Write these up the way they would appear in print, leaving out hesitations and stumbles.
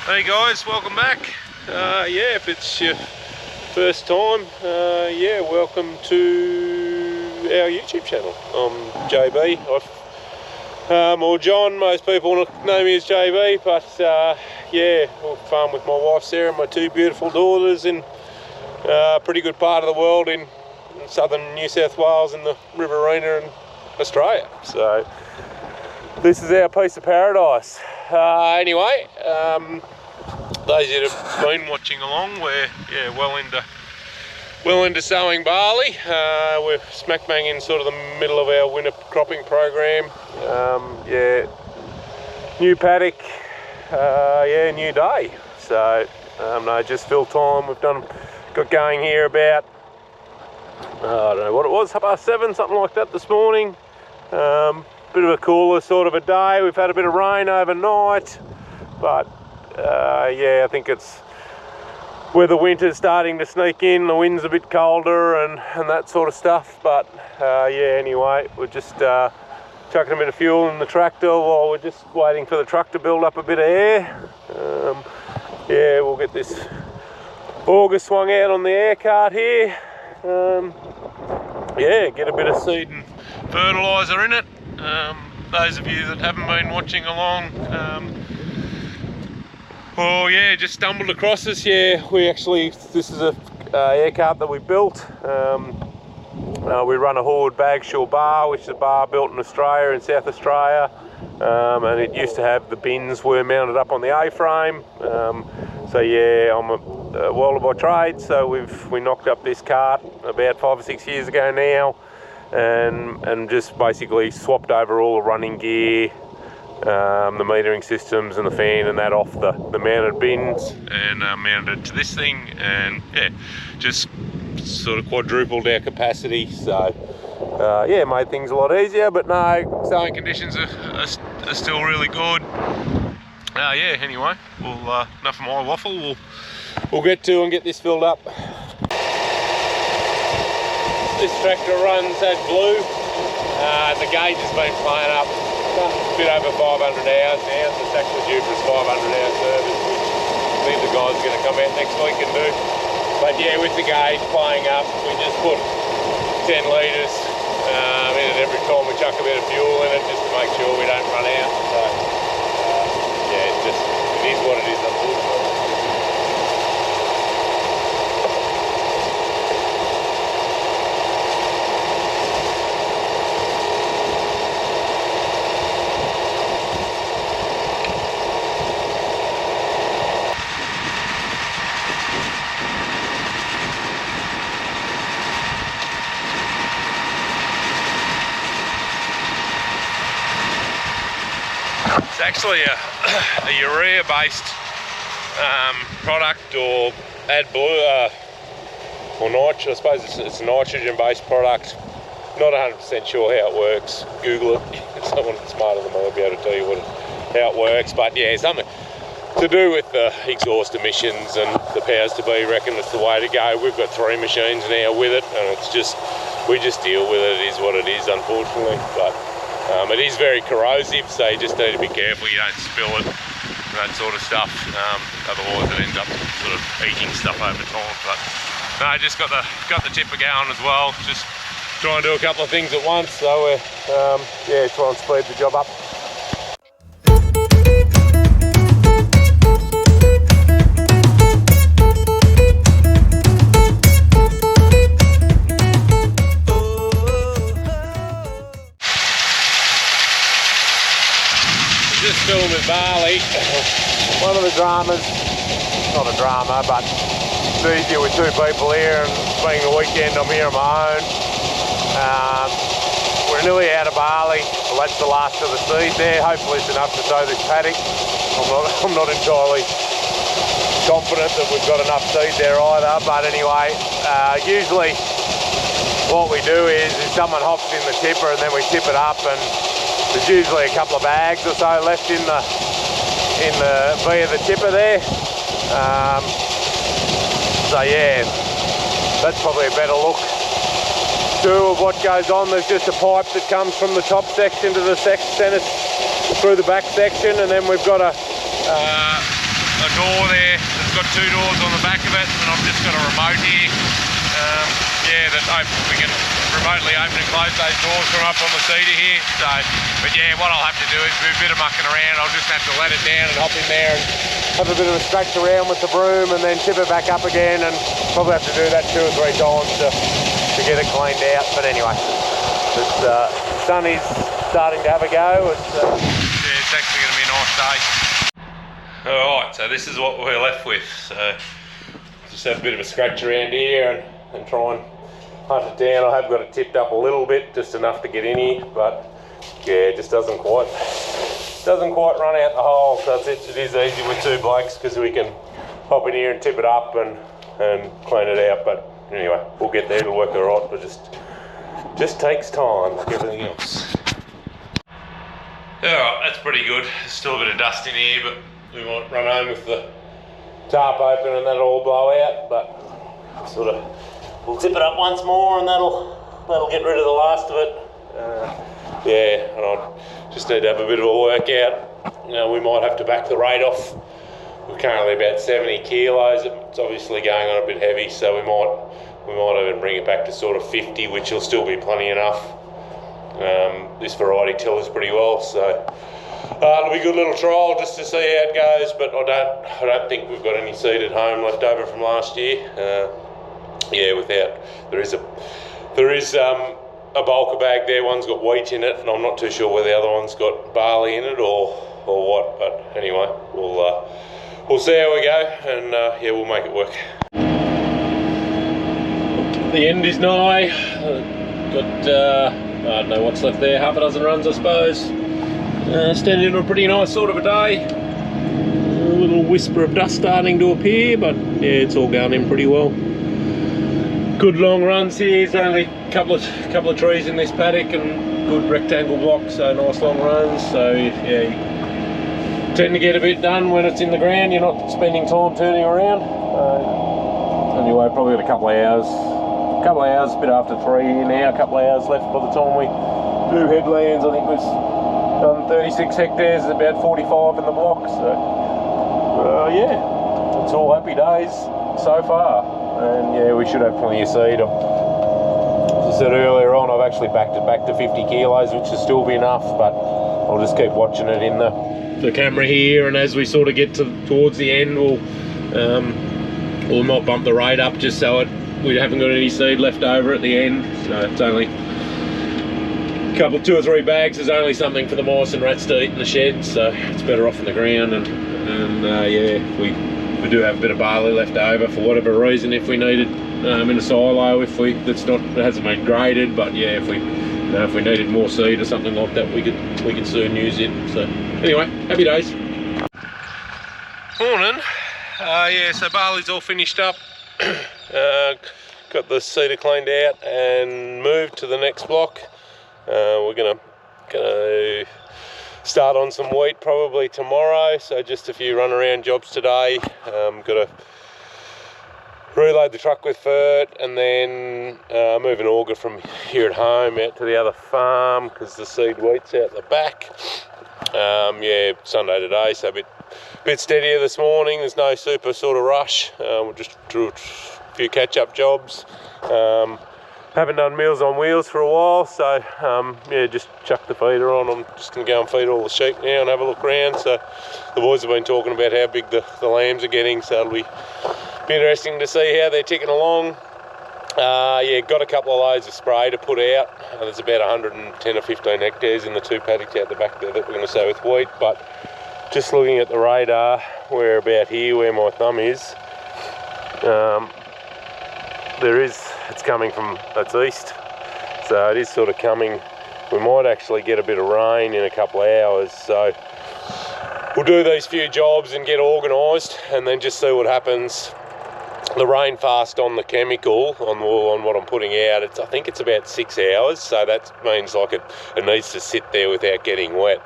Hey guys, welcome back. Yeah, if it's your first time, yeah, welcome to our YouTube channel. I'm JB, or John. Most people know me as JB, but yeah, I farm with my wife Sarah and my two beautiful daughters in a pretty good part of the world in southern New South Wales in the Riverina in Australia. So this is our piece of paradise. Anyway, those that have been watching along, we're well into sowing barley. We're smack bang in sort of the middle of our winter cropping program. Yeah, new paddock, yeah, new day. So no, just fill time. We've got going here about I don't know what it was, 7:30, something like that this morning. Bit of a cooler sort of a day. We've had a bit of rain overnight, but yeah, I think it's where the winter's starting to sneak in. The wind's a bit colder and that sort of stuff. But yeah, anyway, we're just chucking a bit of fuel in the tractor while we're just waiting for the truck to build up a bit of air. Yeah, we'll get this auger swung out on the air cart here. Yeah, get a bit of seed and fertilizer in it. Those of you that haven't been watching along, well, yeah, just stumbled across this. Yeah, this is a air cart that we built. We run a Horde Bagshaw bar, which is a bar built in Australia, in South Australia, and it used to have the bins were mounted up on the A-frame. So yeah, I'm a welder by trade, so we knocked up this cart about 5 or 6 years ago now, and just basically swapped over all the running gear, the metering systems and the fan and that off the mounted bins, and mounted it to this thing, and yeah, just sort of quadrupled our capacity. So yeah, made things a lot easier. But no, sowing conditions are still really good. Yeah, anyway, enough of my waffle. We'll get to and get this filled up. This tractor runs AdBlue. The gauge has been playing up a bit over 500 hours now. So it's actually due for its 500 hour service, which I think the guys are going to come out next week and do. But yeah, with the gauge playing up, we just put 10 litres in it every time we chuck a bit of fuel in it, just to make sure we don't run out. So yeah, it is what it is, unfortunately. It's actually a urea-based product, or AdBlue, or nitrogen. I suppose it's a nitrogen-based product. Not 100% sure how it works. Google it. Someone smarter than me will be able to tell you how it works. But yeah, something to do with the exhaust emissions and the powers to be reckon it's the way to go. We've got 3 machines now with it, and we just deal with it. It is what it is, unfortunately. But it is very corrosive, so you just need to be careful you don't spill it and that sort of stuff. Otherwise it ends up sort of eating stuff over time. But no, I just got the tipper going as well. Just try and do a couple of things at once, so we're yeah, try and speed the job up. Just filling with barley. One of the dramas, not a drama, but it's easier with 2 people here, and being the weekend I'm here on my own. We're nearly out of barley. Well, that's the last of the seed there. Hopefully it's enough to sow this paddock. I'm not entirely confident that we've got enough seed there either, but anyway, usually what we do is someone hops in the tipper and then we tip it up, and there's usually a couple of bags or so left in the V of the tipper there. So yeah, that's probably a better look too of what goes on. There's just a pipe that comes from the top section to the center through the back section, and then we've got a door there. It's got 2 doors on the back of it, and I've just got a remote here. Yeah, that we can remotely open and close those doors from up on the cedar here. So, but yeah, what I'll have to do is do a bit of mucking around. I'll just have to let it down and hop in there and have a bit of a scratch around with the broom, and then tip it back up again, and probably have to do that 2 or 3 times to get it cleaned out. But anyway, the sun is starting to have a go. Yeah, it's actually going to be a nice day. Alright, so this is what we're left with. So just have a bit of a scratch around here and try and hunt it down. I have got it tipped up a little bit, just enough to get in here, but yeah, it just doesn't quite run out the hole. So it is easy with 2 blokes, because we can hop in here and tip it up and clean it out. But anyway, we'll get there. It'll work alright, but just takes time like everything else. Alright, that's pretty good. There's still a bit of dust in here, but we might run home with the tarp open and that'll all blow out. But sort of, we'll tip it up once more, and that'll get rid of the last of it. Yeah, and I just need to have a bit of a workout. You know, we might have to back the rate off. We're currently about 70 kilos. It's obviously going on a bit heavy, so we might even bring it back to sort of 50, which will still be plenty enough. This variety tillers pretty well, so it'll be a good little trial just to see how it goes. But I don't think we've got any seed at home left over from last year. Yeah, there is a bulker bag there. One's got wheat in it, and I'm not too sure whether the other one's got barley in it or what. But anyway, we'll see how we go, and yeah, we'll make it work. The end is nigh. Got I don't know what's left there, half a dozen runs I suppose. Standing in a pretty nice sort of a day. A little whisper of dust starting to appear, but yeah, it's all going in pretty well. Good long runs here. There's only a couple of trees in this paddock and good rectangle blocks, so nice long runs. So yeah, you tend to get a bit done when it's in the ground. You're not spending time turning around. Anyway, probably got a couple of hours, a bit after 3 now, a couple of hours left by the time we do headlands. I think we've done 36 hectares, about 45 in the block. So yeah, it's all happy days so far. And yeah, we should have plenty of seed. As I said earlier on, I've actually backed it back to 50 kilos, which will still be enough, but I'll just keep watching it in the camera here, and as we sort of get towards the end, we'll not bump the rate up just so we haven't got any seed left over at the end. So it's only a couple, 2 or 3 bags. There's only something for the mice and rats to eat in the shed, so it's better off in the ground. And yeah, we do have a bit of barley left over for whatever reason, if we need it in a silo, it hasn't been graded. But yeah, if we needed more seed or something like that, we could soon use it. So anyway, happy days. Morning. Yeah, so barley's all finished up. Got the cedar cleaned out and moved to the next block. We're gonna start on some wheat probably tomorrow, so just a few run around jobs today. Got to reload the truck with fert, and then move an auger from here at home out to the other farm because the seed wheat's out the back. Yeah, Sunday today, so a bit steadier this morning. There's no super sort of rush. We'll just do a few catch-up jobs. Haven't done Meals on Wheels for a while, so yeah, just chuck the feeder on. I'm just going to go and feed all the sheep now and have a look around. So the boys have been talking about how big the lambs are getting, so it'll be interesting to see how they're ticking along. Yeah, got a couple of loads of spray to put out. There's about 110 or 15 hectares in the 2 paddocks out the back there that we're going to sow with wheat. But just looking at the radar, we're about here where my thumb is. It's coming from, that's east, so it is sort of coming. We might actually get a bit of rain in a couple of hours, so we'll do these few jobs and get organised, and then just see what happens. The rain fast on the chemical on what I'm putting out, I think it's about 6 hours, so that means like it needs to sit there without getting wet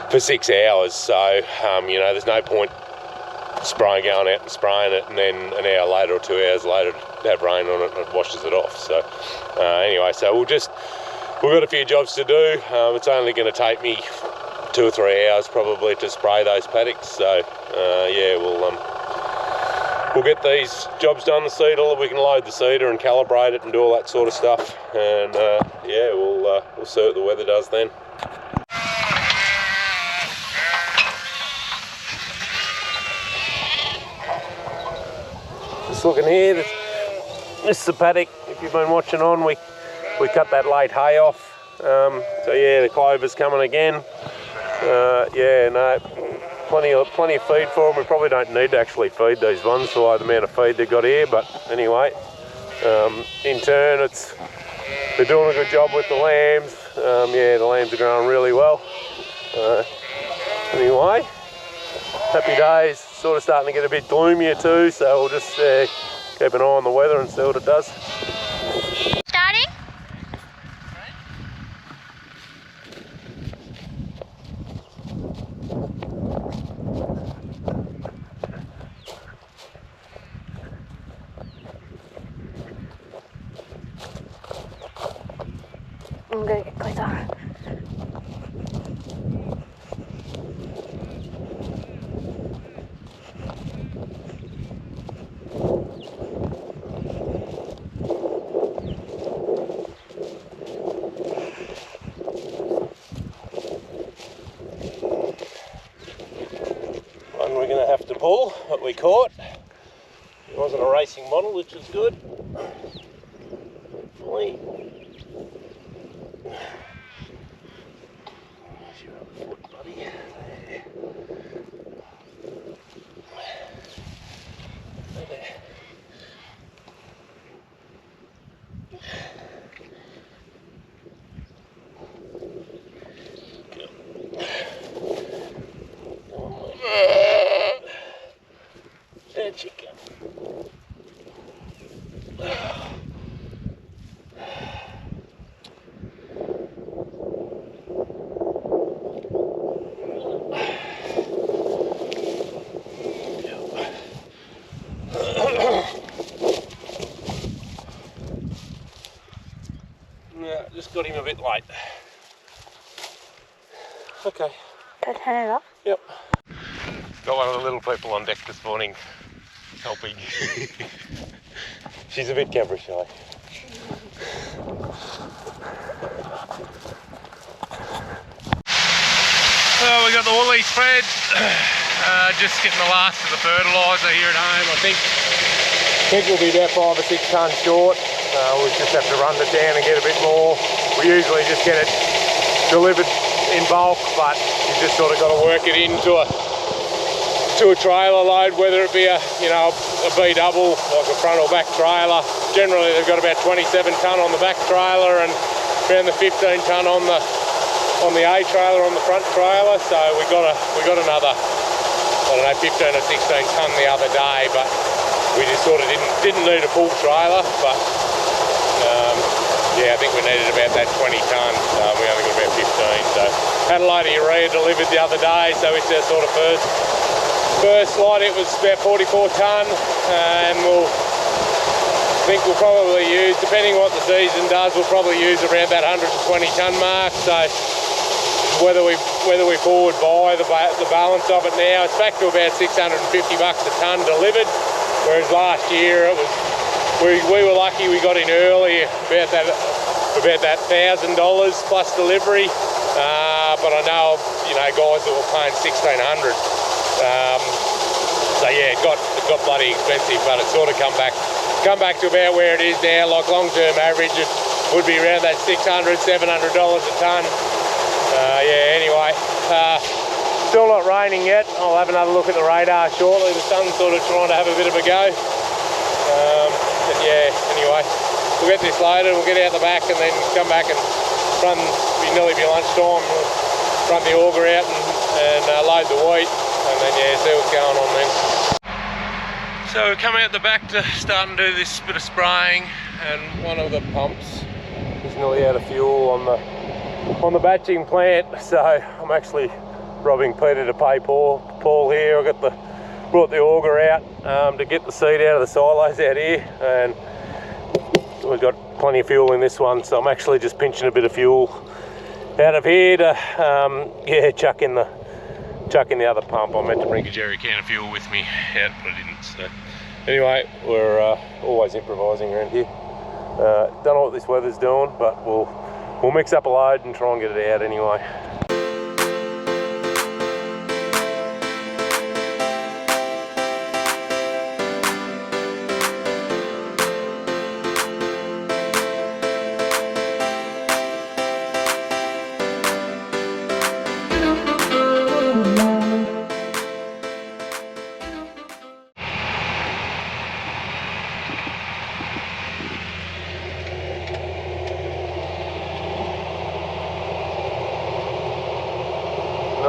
for 6 hours. So you know, there's no point going out and spraying it, and then an hour later or 2 hours later have rain on it and it washes it off. So anyway, so we've got a few jobs to do. It's only going to take me 2 or 3 hours probably to spray those paddocks. So yeah, we'll get these jobs done, the seeder. We can load the seeder and calibrate it and do all that sort of stuff. And yeah, we'll see what the weather does then. Just looking here, this is the paddock. If you've been watching on, we cut that late hay off. So yeah, the clover's coming again. Yeah, no, plenty of feed for them. We probably don't need to actually feed these ones for the amount of feed they've got here, but anyway, in turn they're doing a good job with the lambs. Yeah, the lambs are growing really well. Anyway, happy days. Sort of starting to get a bit gloomier too, so we'll just keep an eye on the weather and see what it does. Starting? I'm gonna get closer. One we're going to have to pull, but we caught. It wasn't a racing model, which was good. Hopefully. Chicken. Yeah, just got him a bit late. Okay. Can I turn it off? Yep. Got one of the little people on deck this morning helping. She's a bit camera shy. Well, we got the woolies fed. Just getting the last of the fertilizer here at home. I think we'll be about 5 or 6 tonnes short. We just have to run it down and get a bit more. We usually just get it delivered in bulk, but you just sort of got to work it into a trailer load, whether it be a B double, like a front or back trailer. Generally they've got about 27 tonne on the back trailer and around the 15 tonne on the A trailer on the front trailer. So we got another, I don't know, 15 or 16 tonne the other day, but we just sort of didn't need a full trailer. But yeah, I think we needed about that 20 tonne. We only got about 15. So had a load of urea delivered the other day, so it's our sort of first lot. It was about 44 tonne, and I think we'll probably use, depending on what the season does, we'll probably use around that 120 tonne mark. So whether we forward buy the balance of it now, it's back to about $650 a tonne delivered, whereas last year it was we were lucky we got in early, about that $1,000 plus delivery. But I know guys that were paying $1,600. So yeah, it got bloody expensive, but it's sort of come back to about where it is now. Like long-term average, it would be around that $600, $700 a tonne. Yeah, anyway, still not raining yet. I'll have another look at the radar shortly. The sun's sort of trying to have a bit of a go. But yeah, anyway, we'll get this loaded, we'll get out the back and then come back and run, nearly be lunchtime, we'll run the auger out and load the wheat. And then yeah, see what's going on then. So we're coming out the back to start and do this bit of spraying, and one of the pumps is nearly out of fuel on the batching plant. So I'm actually robbing Peter to pay Paul here. I brought the auger out to get the seed out of the silos out here, and we've got plenty of fuel in this one. So I'm actually just pinching a bit of fuel out of here to yeah, chuck in the other pump. I meant to bring a jerry can of fuel with me out, but I didn't. So anyway, we're always improvising around here. Don't know what this weather's doing, but we'll mix up a load and try and get it out anyway.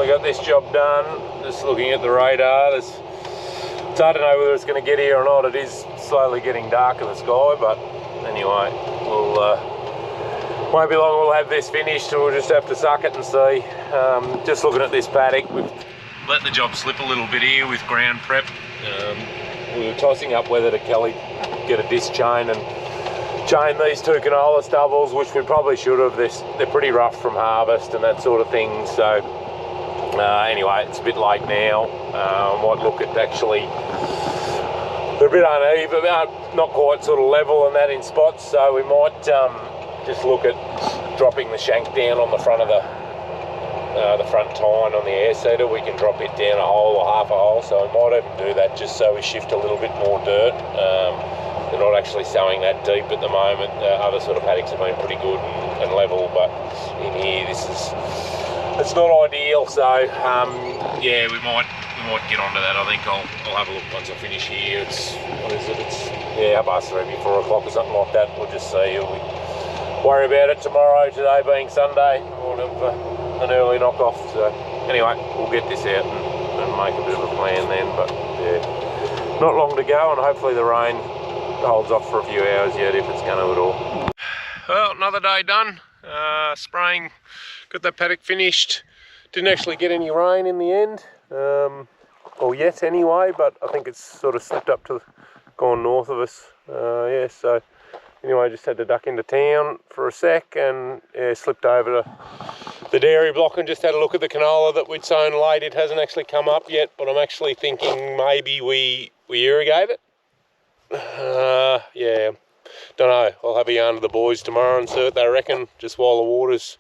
We got this job done. Just looking at the radar, it's hard to know whether it's going to get here or not. It is slowly getting dark in the sky, but anyway, we'll won't be long. We'll have this finished, and we'll just have to suck it and see. Just looking at this paddock, we've let the job slip a little bit here with ground prep. We were tossing up whether to get a disc chain and chain these two canola stubbles, which we probably should have. They're pretty rough from harvest and that sort of thing. So anyway, it's a bit late now. Might look at actually, they're a bit uneven, not quite sort of level and that in spots. So we might just look at dropping the shank down on the front of the front tine on the air seeder. We can drop it down a hole or half a hole. So we might even do that just so we shift a little bit more dirt. They're not actually sowing that deep at the moment. Other sort of paddocks have been pretty good and level, but in here it's not ideal. So yeah, we might get onto that. I think I'll have a look once I finish here. It's, what is it? It's, yeah, 3:30, 4 o'clock or something like that. We'll just see. We'll worry about it tomorrow. Today being Sunday, we'll have an early knock off. So anyway, we'll get this out and make a bit of a plan then. But yeah, not long to go, and hopefully the rain holds off for a few hours yet, if it's going to at all. Well, another day done. Spraying, got that paddock finished. Didn't actually get any rain in the end, or yet anyway, but I think it's sort of slipped up to gone north of us. Yeah, so anyway, just had to duck into town for a sec and yeah, slipped over to the dairy block and just had a look at the canola that we'd sown late. It hasn't actually come up yet, but I'm actually thinking maybe we irrigate it. Yeah, don't know. I'll have a yarn to the boys tomorrow and see what they reckon, just while the water's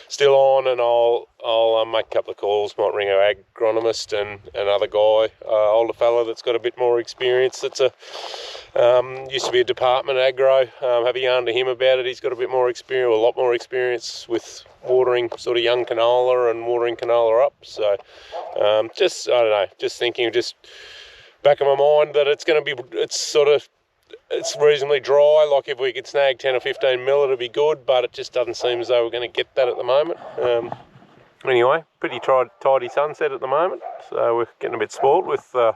still on, and I'll make a couple of calls. Might ring our agronomist and another guy, older fella that's got a bit more experience. That's used to be a department agro. Have a yarn to him about it. He's got a bit more experience, a lot more experience with watering sort of young canola and watering canola up. So just, I don't know, just thinking, just back of my mind that it's reasonably dry. Like if we could snag 10 or 15 mil, it'd be good, but it just doesn't seem as though we're going to get that at the moment. Anyway, pretty tidy sunset at the moment, so we're getting a bit spoiled with the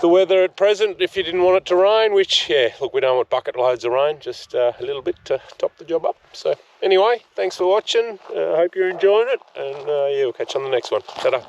weather at present. If you didn't want it to rain, which, yeah, look, we don't want bucket loads of rain, just a little bit to top the job up. So anyway, thanks for watching. I hope you're enjoying it, and yeah, we'll catch you on the next one. Ta-da.